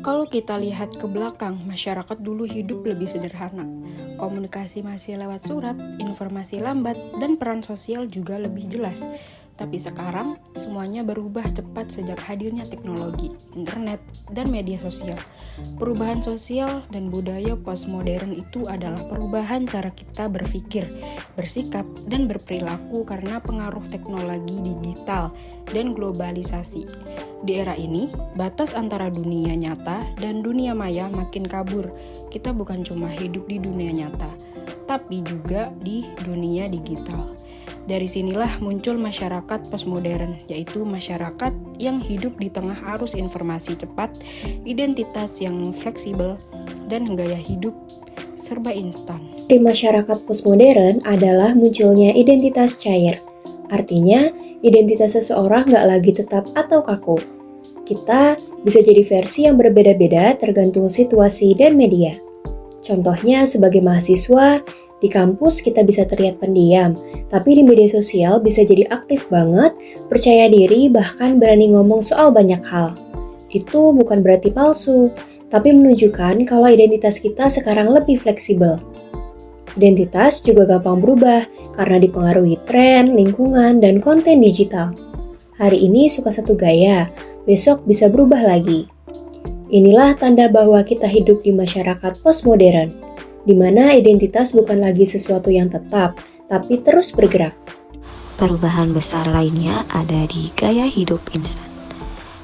Kalau kita lihat ke belakang, masyarakat dulu hidup lebih sederhana. Komunikasi masih lewat surat, informasi lambat, dan peran sosial juga lebih jelas. Tapi sekarang, semuanya berubah cepat sejak hadirnya teknologi, internet, dan media sosial. Perubahan sosial dan budaya postmodern itu adalah perubahan cara kita berpikir, bersikap, dan berperilaku karena pengaruh teknologi digital dan globalisasi. Di era ini, batas antara dunia nyata dan dunia maya makin kabur. Kita bukan cuma hidup di dunia nyata, tapi juga di dunia digital. Dari sinilah muncul masyarakat postmodern, yaitu masyarakat yang hidup di tengah arus informasi cepat, identitas yang fleksibel, dan gaya hidup serba instan. Di masyarakat postmodern adalah munculnya identitas cair. Artinya, identitas seseorang nggak lagi tetap atau kaku. Kita bisa jadi versi yang berbeda-beda tergantung situasi dan media. Contohnya sebagai mahasiswa, di kampus kita bisa terlihat pendiam, tapi di media sosial bisa jadi aktif banget, percaya diri, bahkan berani ngomong soal banyak hal. Itu bukan berarti palsu, tapi menunjukkan kalau identitas kita sekarang lebih fleksibel. Identitas juga gampang berubah karena dipengaruhi tren, lingkungan, dan konten digital. Hari ini suka satu gaya, besok bisa berubah lagi. Inilah tanda bahwa kita hidup di masyarakat postmodern, di mana identitas bukan lagi sesuatu yang tetap, tapi terus bergerak. Perubahan besar lainnya ada di gaya hidup instan.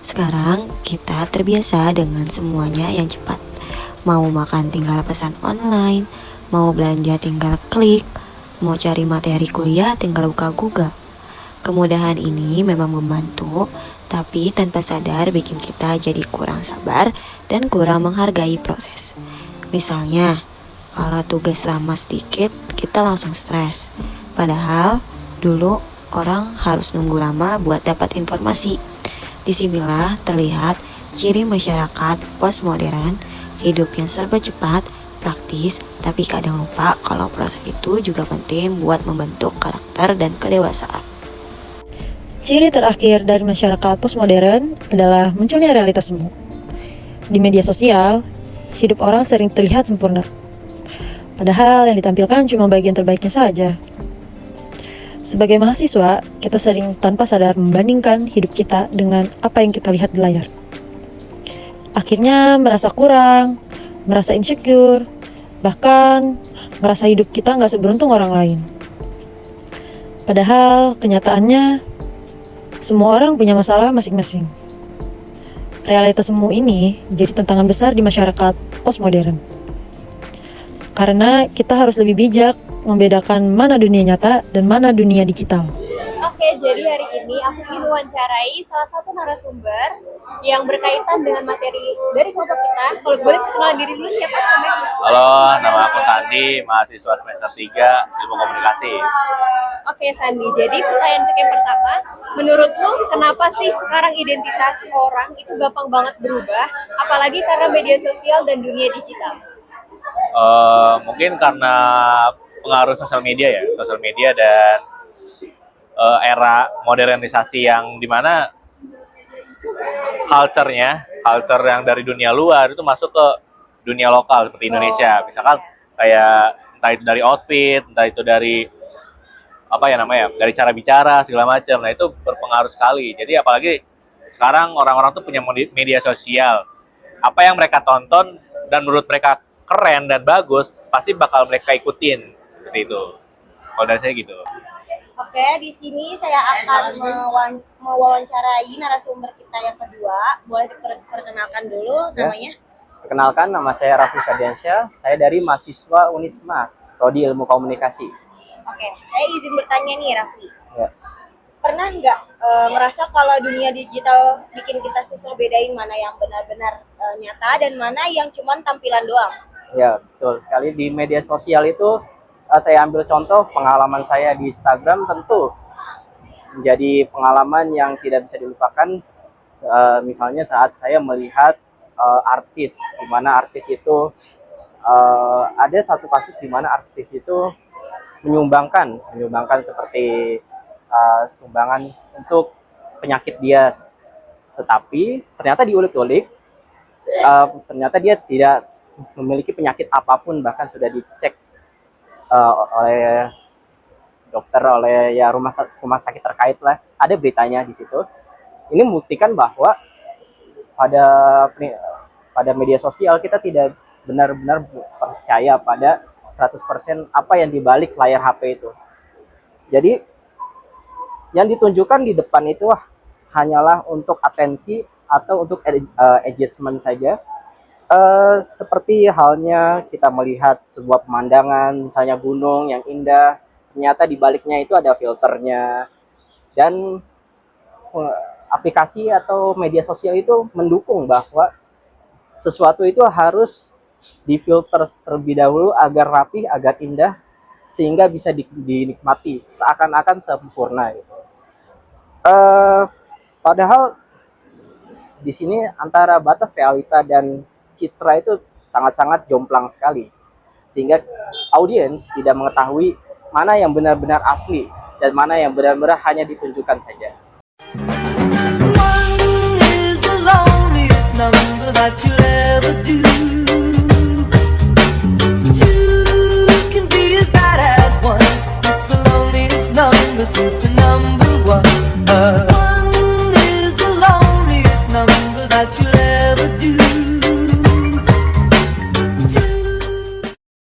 Sekarang kita terbiasa dengan semuanya yang cepat. Mau makan tinggal pesan online, mau belanja tinggal klik, mau cari materi kuliah tinggal buka Google. Kemudahan ini memang membantu, tapi tanpa sadar bikin kita jadi kurang sabar dan kurang menghargai proses. Misalnya, kalau tugas lama sedikit, kita langsung stres. Padahal, dulu orang harus nunggu lama buat dapat informasi. Disinilah terlihat ciri masyarakat postmodern, hidup yang serba cepat, praktis, tapi kadang lupa kalau proses itu juga penting buat membentuk karakter dan kedewasaan. Ciri terakhir dari masyarakat postmodern adalah munculnya realitas semu. Di media sosial, hidup orang sering terlihat sempurna. Padahal yang ditampilkan cuma bagian terbaiknya saja. Sebagai mahasiswa, kita sering tanpa sadar membandingkan hidup kita dengan apa yang kita lihat di layar. Akhirnya merasa kurang, merasa insecure, bahkan merasa hidup kita nggak seberuntung orang lain. Padahal kenyataannya, semua orang punya masalah masing-masing. Realitas semu ini jadi tantangan besar di masyarakat postmodern. Karena kita harus lebih bijak membedakan mana dunia nyata dan mana dunia digital. Oke, jadi hari ini aku ingin mewawancarai salah satu narasumber yang berkaitan dengan materi dari kelompok kita. Kalau boleh perkenalan diri dulu, siapa namanya? Halo, nama aku Sandi, mahasiswa semester 3 Ilmu Komunikasi. Oke Sandi, jadi pertanyaan untuk yang pertama, menurutmu kenapa sih sekarang identitas orang itu gampang banget berubah, apalagi karena media sosial dan dunia digital? Mungkin karena pengaruh sosial media dan era modernisasi yang dimana culture yang dari dunia luar itu masuk ke dunia lokal seperti Indonesia. Misalkan kayak entah itu dari outfit, entah itu dari dari cara bicara segala macam. Nah, itu berpengaruh sekali. Jadi apalagi sekarang orang-orang tuh punya media sosial. Apa yang mereka tonton dan menurut mereka keren dan bagus, pasti bakal mereka ikutin seperti itu. Kalau dari saya gitu. Oke, di sini saya akan mewawancarai narasumber kita yang kedua. Boleh diperkenalkan dulu namanya? Perkenalkan, nama saya Raffi Ferdiansyah. Saya dari mahasiswa Unisma, Prodi Ilmu Komunikasi. Oke, saya izin bertanya nih Raffi. Ya. Pernah nggak ngerasa kalau dunia digital bikin kita susah bedain mana yang benar-benar nyata dan mana yang cuma tampilan doang? Ya, betul sekali. Di media sosial itu saya ambil contoh pengalaman saya di Instagram, tentu menjadi pengalaman yang tidak bisa dilupakan. Misalnya saat saya melihat artis, di mana artis itu ada satu kasus di mana artis itu menyumbangkan seperti sumbangan untuk penyakit dia, tetapi ternyata diulik-ulik ternyata dia tidak memiliki penyakit apapun, bahkan sudah dicek oleh dokter, oleh ya rumah sakit terkait lah, ada beritanya di situ. Ini membuktikan bahwa pada media sosial kita tidak benar-benar percaya pada 100% apa yang dibalik layar HP itu. Jadi yang ditunjukkan di depan itu hanyalah untuk atensi atau untuk adjustment saja. Seperti halnya kita melihat sebuah pemandangan, misalnya gunung yang indah, ternyata di baliknya itu ada filternya. Dan aplikasi atau media sosial itu mendukung bahwa sesuatu itu harus difilter terlebih dahulu agar rapi, agar indah, sehingga bisa dinikmati seakan-akan sempurna gitu. Padahal di sini antara batas realita dan citra itu sangat-sangat jomplang sekali, sehingga audiens tidak mengetahui mana yang benar-benar asli dan mana yang benar-benar hanya ditunjukkan saja. One is the loneliest number that you'll ever do. Two can be as bad as one. It's the loneliest number since the